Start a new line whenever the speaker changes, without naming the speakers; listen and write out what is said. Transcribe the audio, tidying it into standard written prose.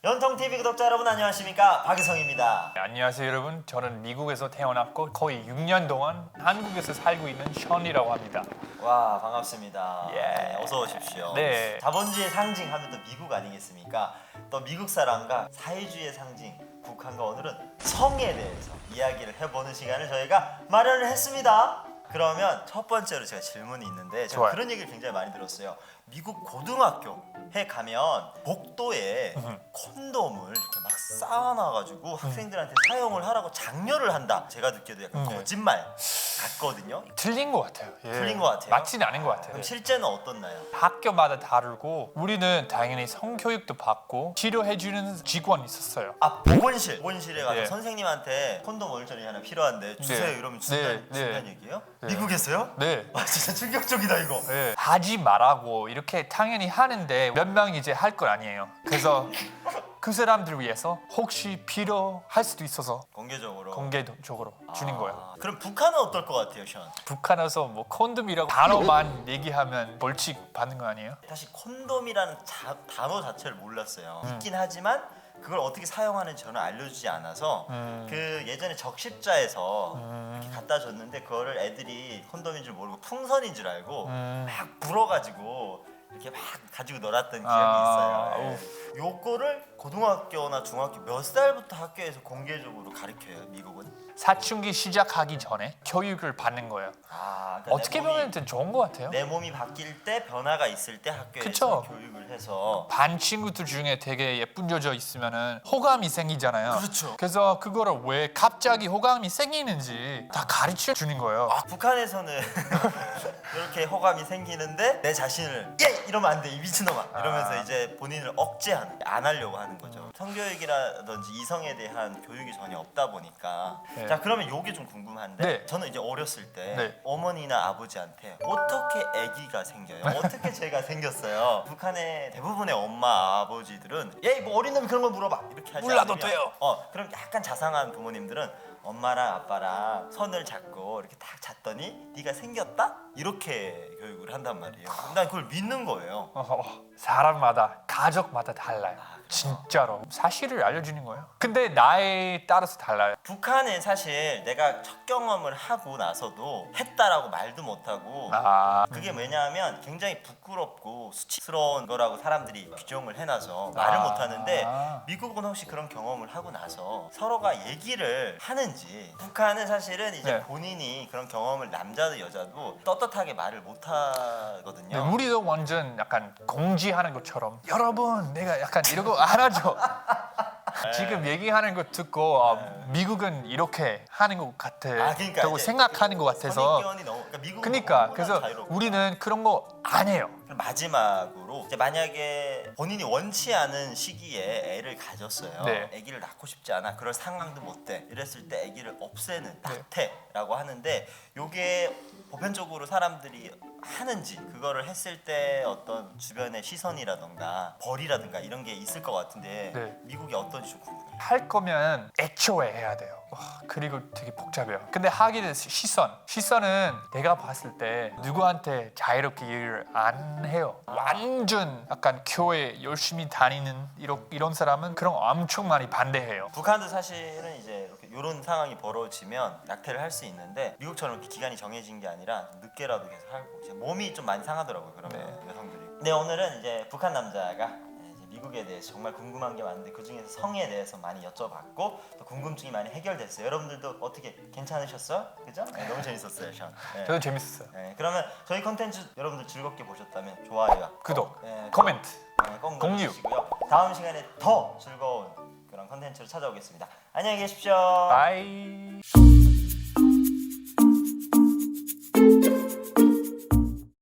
연통TV 구독자 여러분 안녕하십니까, 박유성입니다.
네, 안녕하세요 여러분. 저는 미국에서 태어났고 거의 6년 동안 한국에서 살고 있는 션이라고 합니다.
와, 반갑습니다.
예.
네, 어서 오십시오.
네.
자본주의의 상징 하면 또 미국 아니겠습니까? 또 미국 사람과 사회주의의 상징 북한과 오늘은 성에 대해서 이야기를 해보는 시간을 저희가 마련을 했습니다. 그러면 첫 번째로 제가 질문이 있는데, 제가
좋아요.
그런 얘기를 굉장히 많이 들었어요. 미국 고등학교에 가면 복도에 콘돔을 이렇게 막 쌓아놔가지고 학생들한테 사용을 하라고 장려를 한다. 제가 듣기에도 약간 거짓말 같거든요.
틀린 것 같아요. 예.
틀린 것 같아요?
맞지는 않은 것 같아요.
그럼 실제는 어떻나요?
학교마다 다르고 우리는 당연히 성교육도 받고 치료해주는 직원이 있었어요.
아, 보건실에 가서
네.
선생님한테 콘돔 얼전이 하나 필요한데 주세요.
네.
이러면
네.
준다는 얘기예요?
네.
미국에서요?
네.
와, 진짜 충격적이다 이거.
네. 하지 말라고 이렇게 당연히 하는데 몇 명이 이제 할 건 아니에요. 그래서 그 사람들 위해서 혹시 필요할 수도 있어서 공개적으로 주는 거예요.
그럼 북한은 어떨 것 같아요, 션?
북한에서 뭐 콘돔이라고 단어만 얘기하면 벌칙 받는 거 아니에요?
사실 콘돔이라는 단어 자체를 몰랐어요. 있긴 하지만 그걸 어떻게 사용하는지 저는 알려주지 않아서 그 예전에 적십자에서 이렇게 갖다 줬는데 그거를 애들이 콘돔인 줄 모르고 풍선인 줄 알고 막 불어가지고 이렇게 막 가지고 놀았던 기억이 있어요. 예. 요거를 고등학교나 중학교 몇 살부터 학교에서 공개적으로 가르쳐요, 미국은?
사춘기 시작하기 전에 교육을 받는 거예요.
그러니까
어떻게 보면 좀 좋은 것 같아요.
내 몸이 바뀔 때 변화가 있을 때 학교에서
그쵸.
교육을 해서.
반 친구들 중에 되게 예쁜 여자 있으면은 호감이 생기잖아요.
그렇죠.
그래서 그거를 왜 갑자기 호감이 생기는지 다 가르쳐 주는 거예요.
북한에서는 이렇게 호감이 생기는데 내 자신을 예! 이러면 안 돼, 이 미친놈아 이러면서 이제 본인을 억제하는, 안 하려고 하는 거죠. 성교육이라든지 이성에 대한 교육이 전혀 없다 보니까.
네.
자, 그러면 요게 좀 궁금한데,
네.
저는 이제 어렸을 때
네.
어머니나 아버지한테 어떻게 아기가 생겨요? 어떻게 제가 생겼어요? 북한의 대부분의 엄마 아버지들은 예, 뭐 어린 놈이 그런 걸 물어봐 이렇게 하지
몰라도
않으면,
돼요.
그럼 약간 자상한 부모님들은 엄마랑 아빠랑 손을 잡고 이렇게 딱 잤더니 네가 생겼다? 이렇게 교육을 한단 말이에요. 난 그걸 믿는 거예요.
사람마다 가족마다 달라요. 진짜로 사실을 알려주는 거예요. 근데 나이에 따라서 달라요.
북한은 사실 내가 첫 경험을 하고 나서도 했다라고 말도 못하고, 그게 왜냐하면 굉장히 부끄럽고 수치스러운 거라고 사람들이 규정을 해놔서 말을 못하는데, 미국은 혹시 그런 경험을 하고 나서 서로가 얘기를 하는지. 북한은 사실은 이제
네.
본인이 그런 경험을 남자도 여자도 떳떳하게 말을 못하거든요.
네, 우리도 완전 약간 공지하는 것처럼 여러분 내가 약간 이러고 안 하죠. 지금 얘기하는 거 듣고 미국은 이렇게 하는 것 같아.
그러니까
라고
이제
생각하는 것 같아서.
선입견이 너무, 그러니까 미국은
그러니까
너무나
그래서
자유롭고.
우리는 그런 거 안 해요.
그럼 마지막으로 이제 만약에 본인이 원치 않은 시기에 애를 가졌어요.
네.
아기를 낳고 싶지 않아. 그럴 상황도 못 돼. 이랬을 때 아기를 없애는 낙태라고 하는데, 요게 보편적으로 사람들이 하는지, 그거를 했을 때 어떤 주변의 시선이라던가 벌이라든가 이런 게 있을 것 같은데,
네.
미국이 어떤지 좀 궁금해요.
할 거면 애초에 해야 돼요. 그리고 되게 복잡해요. 근데 하게 돼서 시선은 내가 봤을 때 누구한테 자유롭게 일을 안 해요. 완전 약간 교회 열심히 다니는 이런 사람은 그런 거 엄청 많이 반대해요.
북한도 사실은 이제 이런 상황이 벌어지면 낙태를 할 수 있는데, 미국처럼 이렇게 기간이 정해진 게 아니라 늦게라도 계속 하고, 이제 몸이 좀 많이 상하더라고요, 그러면 여성들이. 네, 오늘은 이제 북한 남자가 이제 미국에 대해서 정말 궁금한 게 많은데 그 중에서 성에 대해서 많이 여쭤봤고, 또 궁금증이 많이 해결됐어요. 여러분들도 어떻게 괜찮으셨어요? 그죠? 네, 너무 재밌었어요, 션. 네.
저도 재밌었어요.
네, 그러면 저희 컨텐츠 여러분들 즐겁게 보셨다면 좋아요,
구독,
네,
코멘트,
꼭
공유.
눌러주시고요. 다음 시간에 더 즐거운 그런 컨텐츠로 찾아오겠습니다. 안녕히 계십시오.
바이.